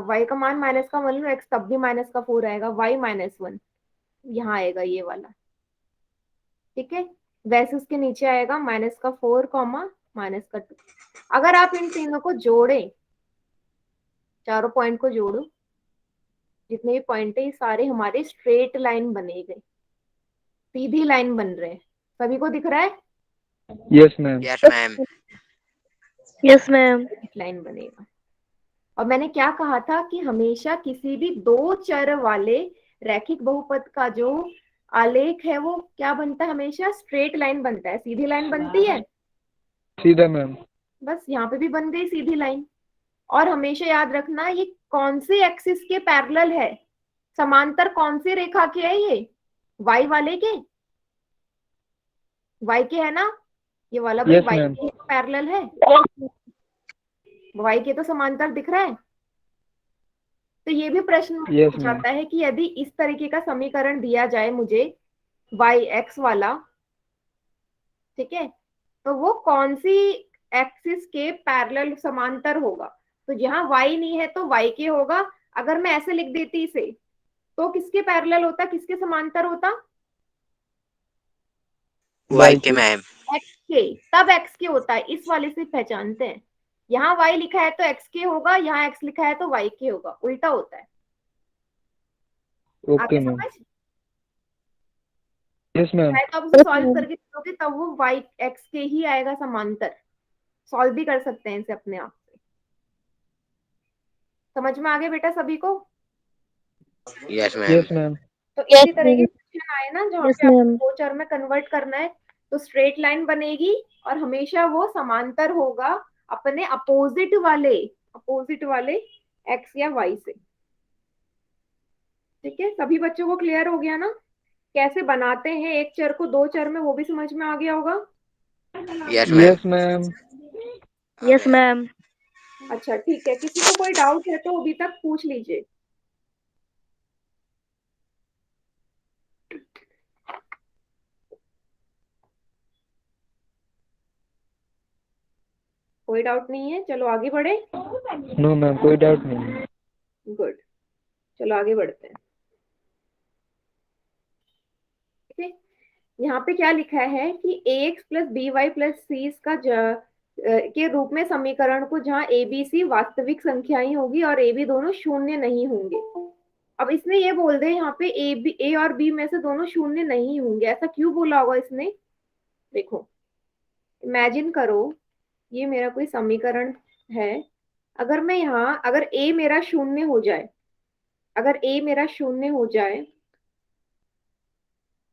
y का मान माइनस का 1 लूं, x तब भी माइनस का 4 आएगा, y -1 यहाँ आएगा ये वाला, ठीक है। वैसे उसके नीचे आएगा माइनस का 4 माइनस का 2। अगर आप इन तीनों को जोड़ें, चारों पॉइंट को जोड़ो, जितने भी पॉइंट है ये सारे हमारे स्ट्रेट लाइन बने गए, सीधी लाइन बन रहे हैं, सभी को दिख रहा है? Yes ma'am. Yes, ma'am. Yes ma'am line बनेगा। और मैंने क्या कहा था कि हमेशा किसी भी दो चर वाले रैखिक बहुपद का जो आलेख है वो क्या बनता है, हमेशा स्ट्रेट लाइन बनता है, सीधी लाइन बनती है। सीधा मैम। बस यहाँ पे भी बन गई सीधी लाइन। और हमेशा याद रखना ये कौन से एक्सिस के पैरेलल है, समांतर कौन से रेखा के है, ये वाई वाले के, वाई के है ना, ये वाला भाई Yes, वाई ma'am. के पैरेलल है, वाई के तो समांतर दिख रहा है। तो ये भी प्रश्न Yes, पूछा जाता है कि यदि इस तरीके का समीकरण दिया जाए मुझे वाई एक्स वाला, ठीक है, तो वो कौन सी एक्सिस के पैरेलल समांतर होगा। तो जहां वाई नहीं है तो वाई के होगा। अगर मैं ऐसे लिख देती इसे तो किसके पैरेलल होता, किसके समांतर होता, Y के मैम। एक्स के, तब एक्स के होता है, इस वाले से पहचानते हैं। यहाँ वाई लिखा है तो एक्स के होगा, यहाँ एक्स लिखा है तो वाई के होगा, उल्टा होता है। ओके आगे मैम। समझ? Yes ma'am. चाहे तो आप उसे सॉल्व करके देखोगे तब वो वाई एक्स के ही आएगा समांतर, सॉल्व भी कर सकते हैं इसे अपने आप से। समझ में आ गया बेटा सभी को? Yes, ma'am. Yes ma'am. तो इसी तरह के क्वेश्चन आए ना जहाँ Yes, पे आपको ma'am. दो चर में कन्वर्ट करना है, तो स्ट्रेट लाइन बनेगी और हमेशा वो समांतर होगा अपने अपोजिट वाले एक्स या वाई से। ठीक है, सभी बच्चों को क्लियर हो गया ना कैसे बनाते हैं एक चर को दो चर में, वो भी समझ में आ गया होगा? Yes, ma'am. Yes ma'am. Yes ma'am अच्छा ठीक है, किसी को कोई डाउट है तो अभी तक पूछ लीजिए। कोई डाउट नहीं है, चलो आगे बढ़े। नो मैम, कोई डाउट नहीं है। गुड, चलो आगे बढ़ते हैं। ठीक है, यहाँ पे क्या लिखा है कि ax plus B Y plus C इसका के रूप में समीकरण को, जहां ए बी सी वास्तविक संख्याएं होगी और ए बी दोनों शून्य नहीं होंगे। अब इसने ये बोल दे यहाँ पे ए और बी में से दोनों शून्य नहीं होंगे, ऐसा क्यों बोला होगा इसने? देखो, इमेजिन करो ये मेरा कोई समीकरण है। अगर मैं यहाँ, अगर ए मेरा शून्य हो जाए, अगर ए मेरा शून्य हो जाए,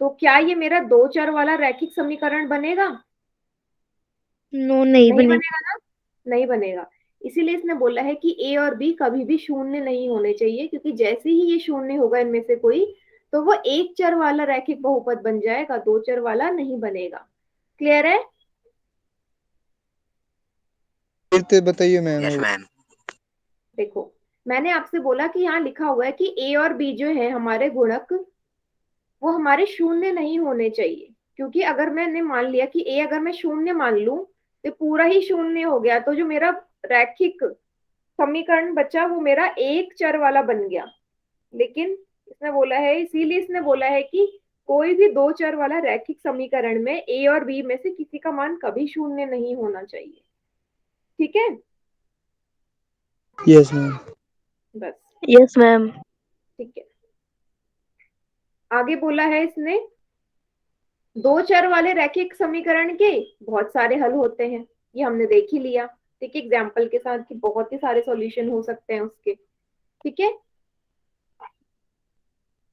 तो क्या ये मेरा दो चर वाला रैखिक समीकरण बनेगा? नो नहीं नहीं बनेगा। बनेगा ना, नहीं बनेगा। इसीलिए इसने बोला है कि ए और बी कभी भी शून्य नहीं होने चाहिए, क्योंकि जैसे ही ये शून्य होगा इनमें से कोई, तो वो एक चर वाला रैखिक बहुपद बन जाएगा, दो चर वाला नहीं बनेगा। क्लियर है? फिर से बताइए मैम। Yes ma'am. देखो, मैंने आपसे बोला कि यहाँ लिखा हुआ है कि ए और बी जो है हमारे गुणक, वो हमारे शून्य नहीं होने चाहिए, क्योंकि अगर मैंने मान लिया कि ए अगर मैं शून्य मान लूं तो पूरा ही शून्य हो गया, तो जो मेरा रैखिक समीकरण बचा वो मेरा एक चर वाला बन गया। लेकिन इसने बोला है, इसीलिए इसने बोला है कि कोई भी दो चर वाला रैखिक समीकरण में ए और बी में से किसी का मान कभी शून्य नहीं होना चाहिए। ठीक है? Yes ma'am. बस, यस मैम। ठीक है। आगे बोला है इसने, दो चर वाले रैखिक समीकरण के बहुत सारे हल होते हैं, ये हमने देख ही लिया, ठीक है, एग्जाम्पल के साथ कि बहुत ही सारे सॉल्यूशन हो सकते हैं उसके। ठीक है,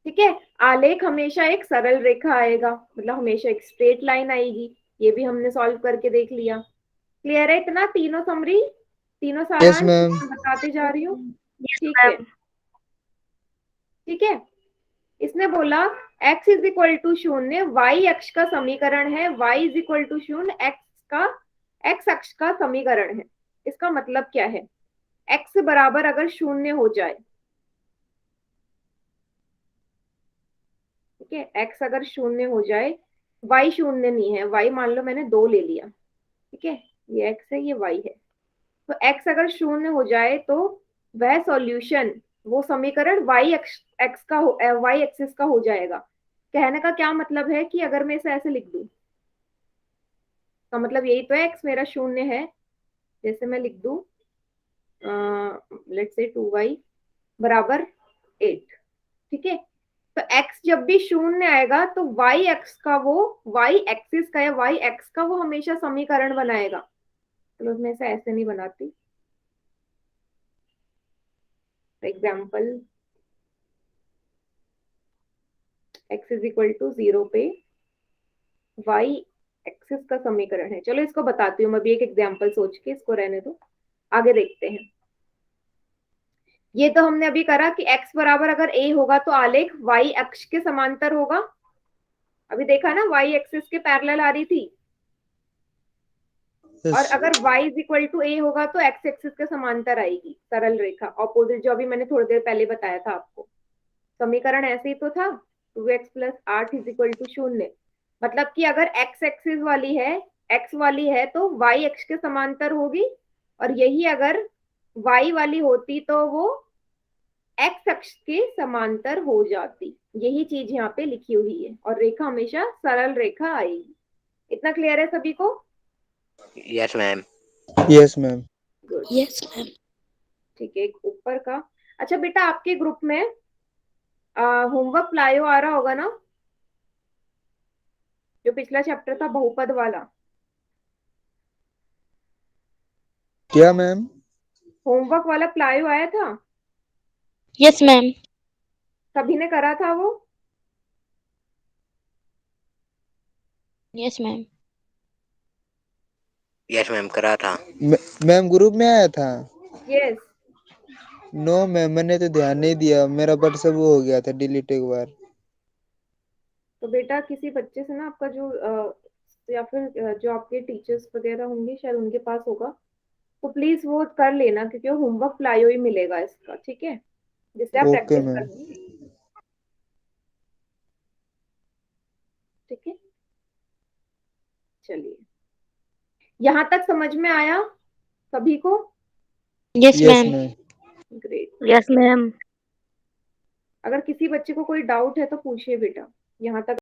ठीक है। आलेख हमेशा एक सरल रेखा आएगा, मतलब हमेशा एक स्ट्रेट लाइन आएगी, ये भी हमने सॉल्व करके देख लिया। क्लियर है इतना? तीनों समरी, तीनों यस सारांश मैम। मैं बताते जा रही हूँ। यस ठीक है, मैम। ठीक है। इसने बोला x इज इक्वल टू शून्य, y अक्ष का समीकरण है, y इज इक्वल टू शून्य x अक्ष का समीकरण है। इसका मतलब क्या है? x बराबर अगर शून्य हो जाए, ठीक है, x अगर शून्य हो जाए, y शून्य नहीं है, y मान लो मैंने 2 ले लिया, ठीक है, ये x है ये y है, तो x अगर शून्य हो जाए तो वह सॉल्यूशन, वो समीकरण y एक्सिस का हो जाएगा। कहने का क्या मतलब है कि अगर मैं इसे ऐसे लिख दूं, तो मतलब यही तो है, x मेरा शून्य है, जैसे मैं लिख दूं लेट्स से 2y बराबर 8, ठीक है, तो x जब भी शून्य आएगा तो y एक्स का वो, y एक्सिस का या y एक्स का वो हमेशा समीकरण बनाएगा। चलो मैं इसे ऐसे नहीं बनाती, example x is equal to 0 पे y एक्सिस का समीकरण है। चलो इसको बताती हूँ मैं भी एक एग्जाम्पल सोच के, इसको रहने दो, आगे देखते हैं। ये तो हमने अभी करा कि x बराबर अगर a होगा तो आलेख y अक्ष के समांतर होगा। अभी देखा ना, y एक्सिस के पैरेलल आ रही थी, और यस। अगर y is equal to a होगा तो x एक्सिस के समांतर आएगी सरल रेखा, ऑपोजिट, जो अभी मैंने थोड़ी देर पहले बताया था आपको। समीकरण ऐसे ही तो था, 2x plus 8 is equal to शून्य, मतलब कि अगर x एक्सिस वाली है, x वाली है तो y अक्ष के समांतर होगी, और यही अगर y वाली होती तो वो x अक्ष के समांतर हो जाती। यही चीज यहाँ पे लिखी हुई है, और रेखा हमेशा सरल रेखा आएगी। इतना क्लियर है सभी को? Yes ma'am. Yes ma'am. Good, yes ma'am. ठीक है। एक ऊपर का, अच्छा बेटा आपके ग्रुप में होमवर्क लायो आ रहा होगा ना, जो पिछला चैप्टर था बहुपद वाला, क्या मैम? होमवर्क वाला प्लायो आया था? Yes ma'am. सभी ने करा था वो? Yes ma'am. यस मैम करा था। मैम ग्रुप में आया था? यस। नो मैम, मैंने तो ध्यान नहीं दिया, मेरा व्हाट्सएप वो हो गया था डिलीट एक बार। तो बेटा किसी बच्चे से ना आपका जो या फिर जो आपके टीचर्स वगैरह होंगे शायद उनके पास होगा, तो प्लीज वो कर लेना, क्योंकि वो होमवर्क प्लायो ही मिलेगा इसका, ठीक है, जिससे आप ओके प्रैक्टिस कर मैम। सकें। ठीक है, चलिए, यहाँ तक समझ में आया सभी को? Yes yes ma'am. Ma'am. Great. Yes ma'am. अगर किसी बच्चे को कोई डाउट है तो पूछिए बेटा, यहाँ तक